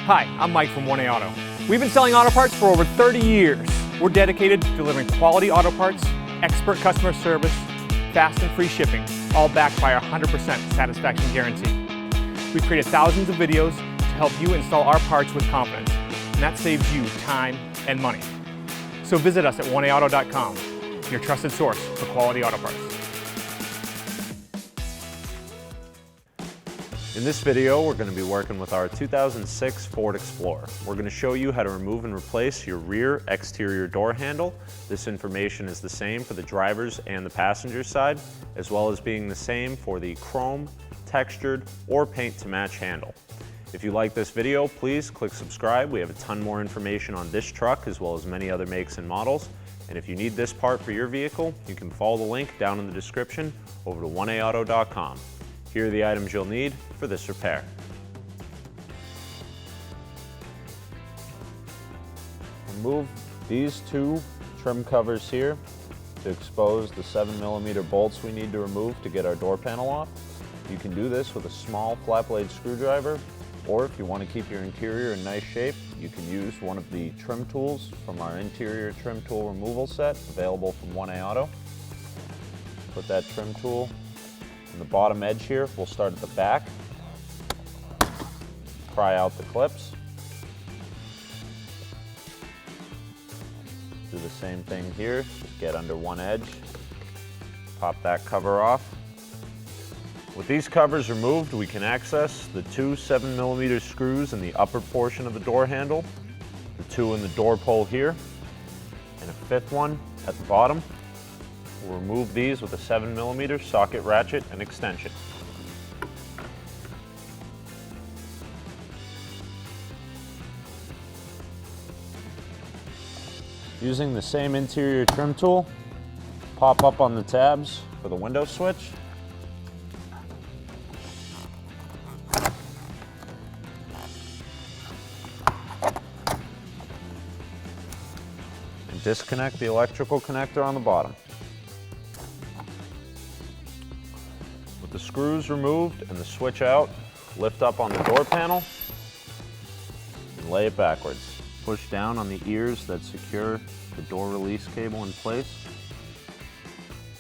Hi, I'm Mike from 1A Auto. We've been selling auto parts for over 30 years. We're dedicated to delivering quality auto parts, expert customer service, fast and free shipping, all backed by our 100% satisfaction guarantee. We've created thousands of videos to help you install our parts with confidence, and that saves you time and money. So visit us at 1aauto.com, your trusted source for quality auto parts. In this video, we're going to be working with our 2006 Ford Explorer. We're going to show you how to remove and replace your rear exterior door handle. This information is the same for the driver's and the passenger's side, as well as being the same for the chrome, textured, or paint to match handle. If you like this video, please click subscribe. We have a ton more information on this truck as well as many other makes and models. And if you need this part for your vehicle, you can follow the link down in the description over to 1aauto.com. Here are the items you'll need for this repair. Remove these two trim covers here to expose the 7mm bolts we need to remove to get our door panel off. You can do this with a small flat blade screwdriver, or if you want to keep your interior in nice shape, you can use one of the trim tools from our interior trim tool removal set available from 1A Auto. Put that trim tool on the bottom edge here. We'll start at the back, pry out the clips, do the same thing here, just get under one edge, pop that cover off. With these covers removed, we can access the two 7mm screws in the upper portion of the door handle, the two in the door pull here, and a fifth one at the bottom. We'll remove these with a 7mm socket ratchet and extension. Using the same interior trim tool, pop up on the tabs for the window switch. And disconnect the electrical connector on the bottom. With the screws removed and the switch out, lift up on the door panel and lay it backwards. Push down on the ears that secure the door release cable in place.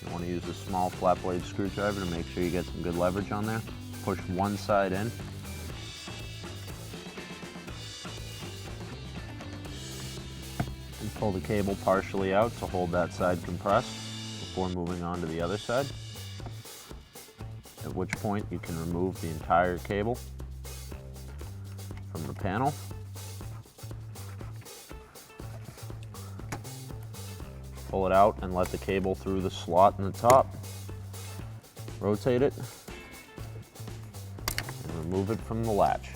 You want to use a small flat blade screwdriver to make sure you get some good leverage on there. Push one side in. And pull the cable partially out to hold that side compressed before moving on to the other side. At which point you can remove the entire cable from the panel. Pull it out and let the cable through the slot in the top. Rotate it and remove it from the latch.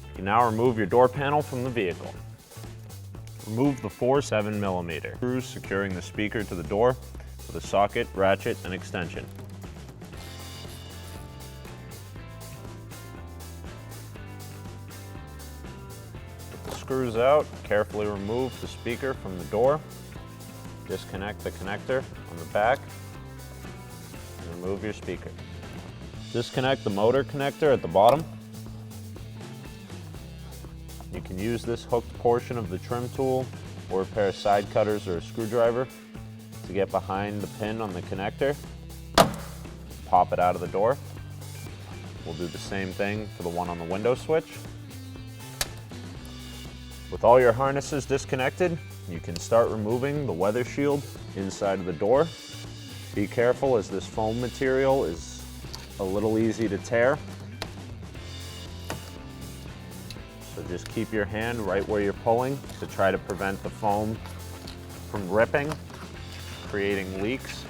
You can now remove your door panel from the vehicle. Remove the four 7mm screws securing the speaker to the door with a socket, ratchet, and extension. With the screws out, carefully remove the speaker from the door. Disconnect the connector on the back and remove your speaker. Disconnect the motor connector at the bottom. You can use this hooked portion of the trim tool or a pair of side cutters or a screwdriver to get behind the pin on the connector. Pop it out of the door. We'll do the same thing for the one on the window switch. With all your harnesses disconnected, you can start removing the weather shield inside of the door. Be careful, as this foam material is a little easy to tear. So just keep your hand right where you're pulling to try to prevent the foam from ripping, creating leaks.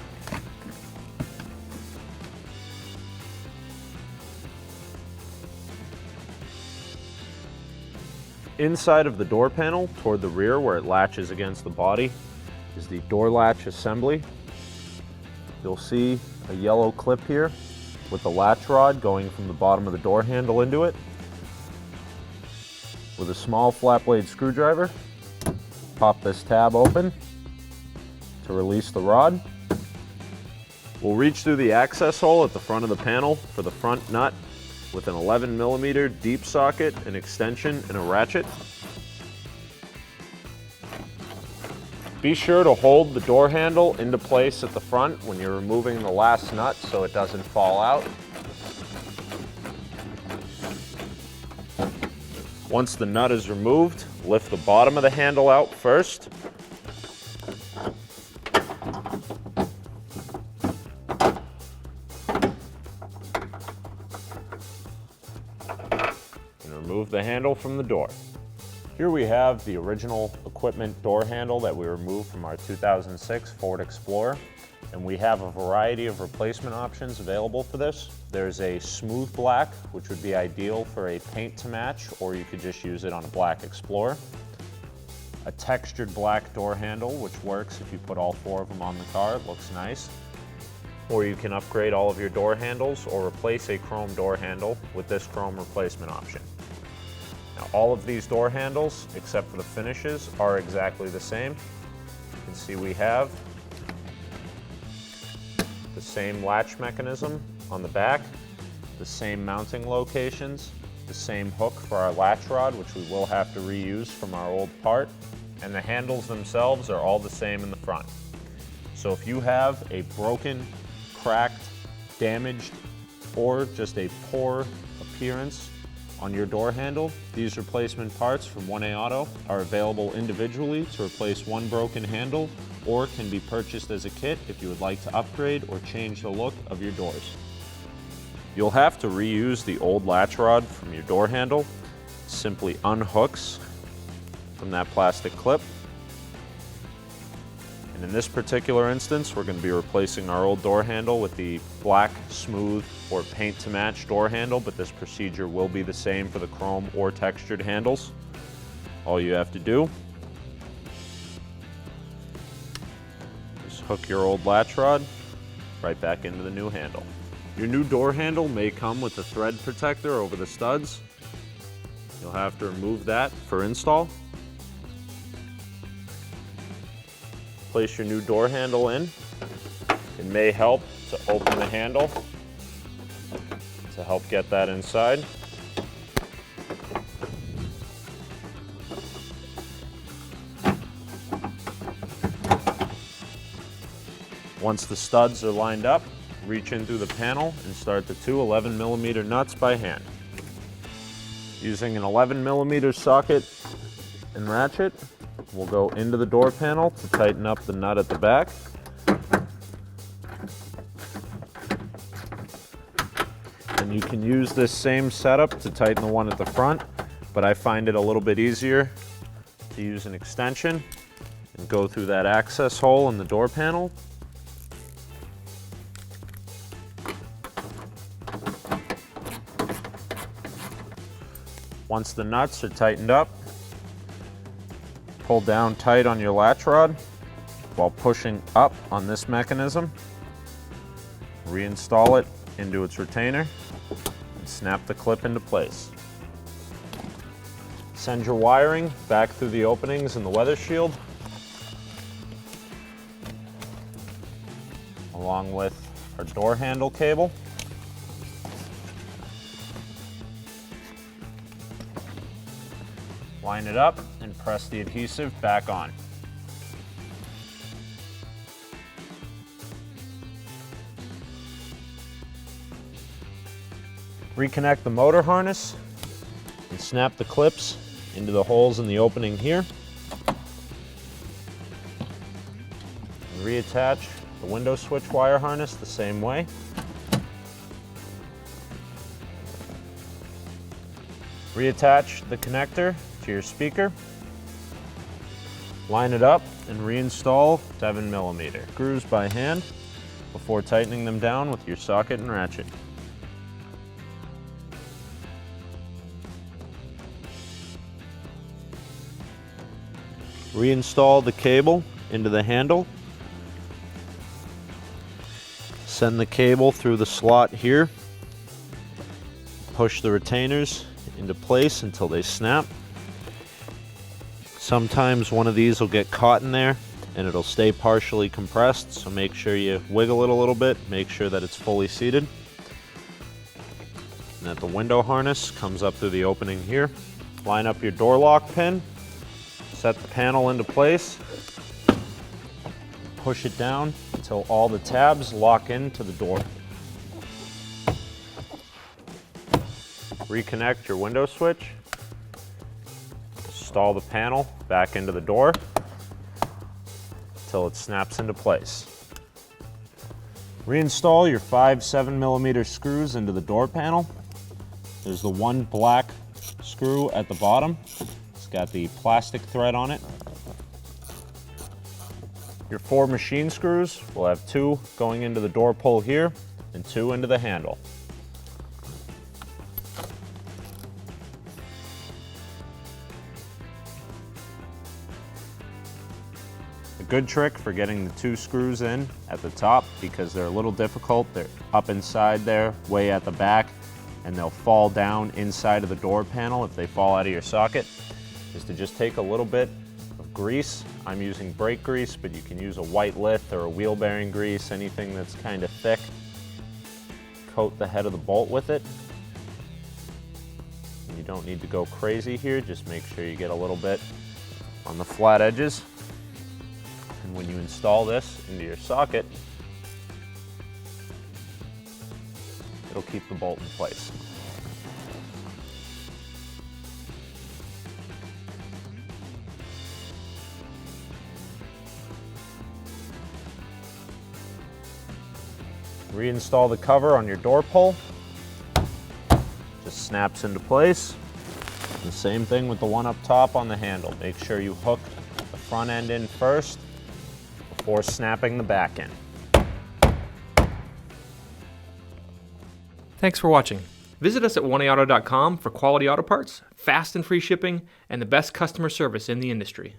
Inside of the door panel, toward the rear where it latches against the body, is the door latch assembly. You'll see a yellow clip here with the latch rod going from the bottom of the door handle into it. With a small flat blade screwdriver, pop this tab open to release the rod. We'll reach through the access hole at the front of the panel for the front nut with an 11mm deep socket, an extension, and a ratchet. Be sure to hold the door handle into place at the front when you're removing the last nut so it doesn't fall out. Once the nut is removed, lift the bottom of the handle out first. And remove the handle from the door. Here we have the original equipment door handle that we removed from our 2006 Ford Explorer, and we have a variety of replacement options available for this. There's a smooth black, which would be ideal for a paint to match, or you could just use it on a black Explorer. A textured black door handle, which works if you put all 4 of them on the car, it looks nice. Or you can upgrade all of your door handles or replace a chrome door handle with this chrome replacement option. Now, all of these door handles, except for the finishes, are exactly the same. You can see we have the same latch mechanism on the back, the same mounting locations, the same hook for our latch rod, which we will have to reuse from our old part, and the handles themselves are all the same in the front. So if you have a broken, cracked, damaged, or just a poor appearance on your door handle, these replacement parts from 1A Auto are available individually to replace one broken handle, or can be purchased as a kit if you would like to upgrade or change the look of your doors. You'll have to reuse the old latch rod from your door handle. Simply unhooks from that plastic clip. And in this particular instance, we're going to be replacing our old door handle with the black, smooth, or paint to match door handle, but this procedure will be the same for the chrome or textured handles. All you have to do is hook your old latch rod right back into the new handle. Your new door handle may come with a thread protector over the studs. You'll have to remove that for install. Place your new door handle in. It may help to open the handle to help get that inside. Once the studs are lined up, reach in through the panel and start the 2 11mm nuts by hand. Using an 11mm socket and ratchet, we'll go into the door panel to tighten up the nut at the back. And you can use this same setup to tighten the one at the front, but I find it a little bit easier to use an extension and go through that access hole in the door panel. Once the nuts are tightened up, pull down tight on your latch rod while pushing up on this mechanism. Reinstall it into its retainer and snap the clip into place. Send your wiring back through the openings in the weather shield, along with our door handle cable. Line it up and press the adhesive back on. Reconnect the motor harness and snap the clips into the holes in the opening here. And reattach the window switch wire harness the same way. Reattach the connector to your speaker. Line it up and reinstall 7mm screws by hand before tightening them down with your socket and ratchet. Reinstall the cable into the handle. Send the cable through the slot here. Push the retainers into place until they snap. Sometimes one of these will get caught in there and it'll stay partially compressed, so make sure you wiggle it a little bit, make sure that it's fully seated. and that the window harness comes up through the opening here. Line up your door lock pin, set the panel into place, push it down until all the tabs lock into the door. Reconnect your window switch, install the panel back into the door until it snaps into place. Reinstall your 5 7mm screws into the door panel. There's the one black screw at the bottom. It's got the plastic thread on it. Your 4 machine screws will have 2 going into the door pull here and 2 into the handle. A good trick for getting the 2 screws in at the top, because they're a little difficult. They're up inside there, way at the back, and they'll fall down inside of the door panel if they fall out of your socket, is to just take a little bit of grease. I'm using brake grease, but you can use a white lith or a wheel bearing grease, anything that's kind of thick. Coat the head of the bolt with it. You don't need to go crazy here, just make sure you get a little bit on the flat edges. And when you install this into your socket, it'll keep the bolt in place. Reinstall the cover on your door pull. Just snaps into place. The same thing with the one up top on the handle. Make sure you hook the front end in first before snapping the back end. Thanks for watching. Visit us at oneauto.com for quality auto parts, fast and free shipping, and the best customer service in the industry.